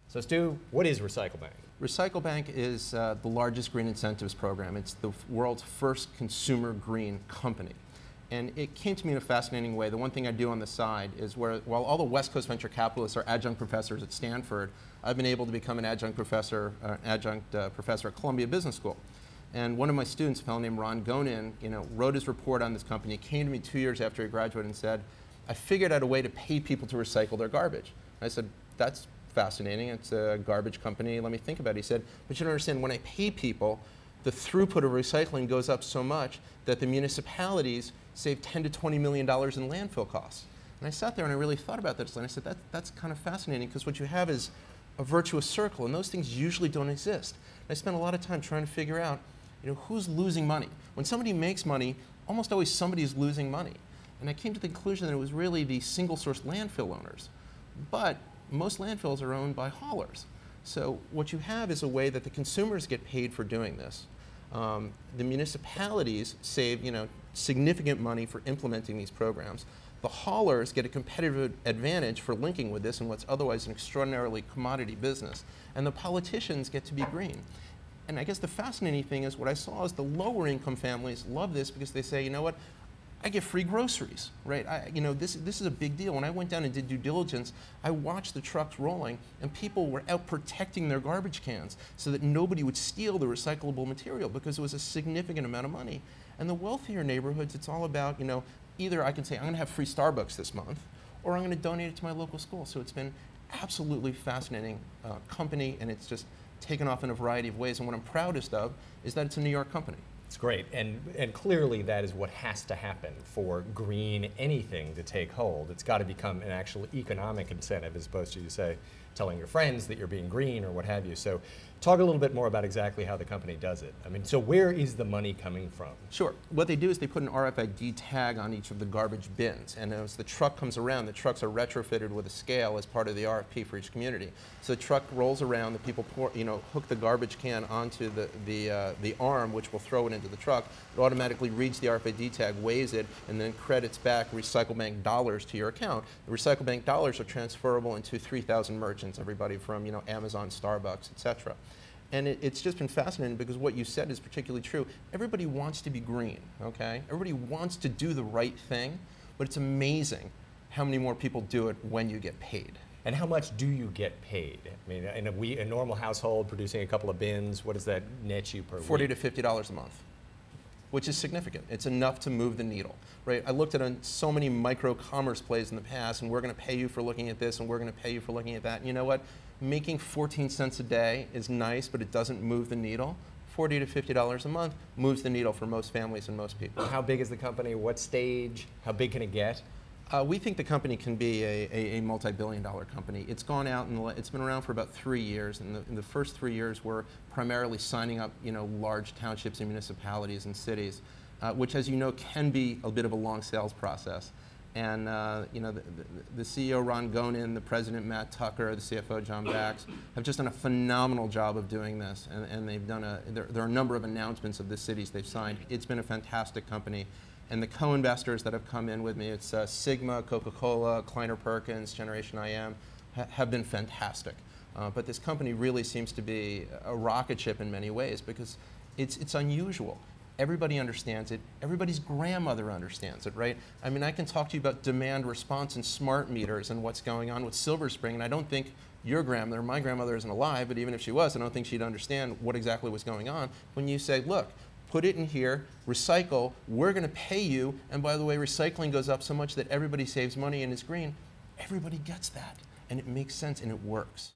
So Stu, what is RecycleBank? RecycleBank is the largest green incentives program. It's the world's first consumer green company. And it came to me in a fascinating way. The one thing I do on the side is while all the West Coast venture capitalists are adjunct professors at Stanford, I've been able to become an adjunct professor at Columbia Business School. And one of my students, a fellow named Ron Gonin, wrote his report on this company. He came to me 2 years after he graduated and said, I figured out a way to pay people to recycle their garbage. And I said, that's fascinating. It's a garbage company. Let me think about it. He said, but you don't understand, when I pay people, the throughput of recycling goes up so much that the municipalities save $10 to $20 million in landfill costs. And I sat there and I really thought about this, and I said, that's kind of fascinating, because what you have is a virtuous circle, and those things usually don't exist. And I spent a lot of time trying to figure out, who's losing money. When somebody makes money, almost always somebody is losing money. And I came to the conclusion that it was really the single-source landfill owners. But most landfills are owned by haulers. So what you have is a way that the consumers get paid for doing this. The municipalities save significant money for implementing these programs. The haulers get a competitive advantage for linking with this in what's otherwise an extraordinarily commodity business. And the politicians get to be green. And I guess the fascinating thing is what I saw is the lower income families love this because they say, you know what, I get free groceries, right? This is a big deal. When I went down and did due diligence, I watched the trucks rolling, and people were out protecting their garbage cans so that nobody would steal the recyclable material, because it was a significant amount of money. And the wealthier neighborhoods, it's all about, either I can say, I'm going to have free Starbucks this month, or I'm going to donate it to my local school. So it's been absolutely fascinating company, and it's just taken off in a variety of ways. And what I'm proudest of is that it's a New York company. It's great, and clearly that is what has to happen for green anything to take hold. It's got to become an actual economic incentive, as opposed to, you say, telling your friends that you're being green or what have you. So talk a little bit more about exactly how the company does it. So where is the money coming from? Sure. What they do is they put an RFID tag on each of the garbage bins, and as the truck comes around, the trucks are retrofitted with a scale as part of the RFP for each community. So the truck rolls around, the people hook the garbage can onto the arm, which will throw it into the truck. It automatically reads the RFID tag, weighs it, and then credits back RecycleBank dollars to your account. The RecycleBank dollars are transferable into 3,000 merchants, everybody from Amazon, Starbucks, etc. And it's just been fascinating, because what you said is particularly true. Everybody wants to be green, okay? Everybody wants to do the right thing, but it's amazing how many more people do it when you get paid. And how much do you get paid? In a normal household producing a couple of bins, what does that net you per week? $40 to $50 a month, which is significant. It's enough to move the needle, right? I looked at so many micro-commerce plays in the past, and we're going to pay you for looking at this, and we're going to pay you for looking at that. And you know what? Making 14 cents a day is nice, but it doesn't move the needle. $40 to $50 a month moves the needle for most families and most people. How big is the company? What stage? How big can it get? We think the company can be a multi-billion-dollar company. It's gone out and it's been around for about 3 years. And in the first 3 years, we're primarily signing up, large townships and municipalities and cities, which, as you know, can be a bit of a long sales process. And the CEO Ron Gonin, the president Matt Tucker, the CFO John Bax have just done a phenomenal job of doing this. And they've done there are a number of announcements of the cities they've signed. It's been a fantastic company. And the co-investors that have come in with me, it's Sigma, Coca-Cola, Kleiner Perkins, Generation IM, have been fantastic. But this company really seems to be a rocket ship in many ways, because it's unusual. Everybody understands it. Everybody's grandmother understands it, right? I can talk to you about demand response and smart meters and what's going on with Silver Spring, and I don't think your grandmother, my grandmother isn't alive, but even if she was, I don't think she'd understand what exactly was going on when you say, look, put it in here, recycle, we're going to pay you, and by the way, recycling goes up so much that everybody saves money and is green. Everybody gets that, and it makes sense, and it works.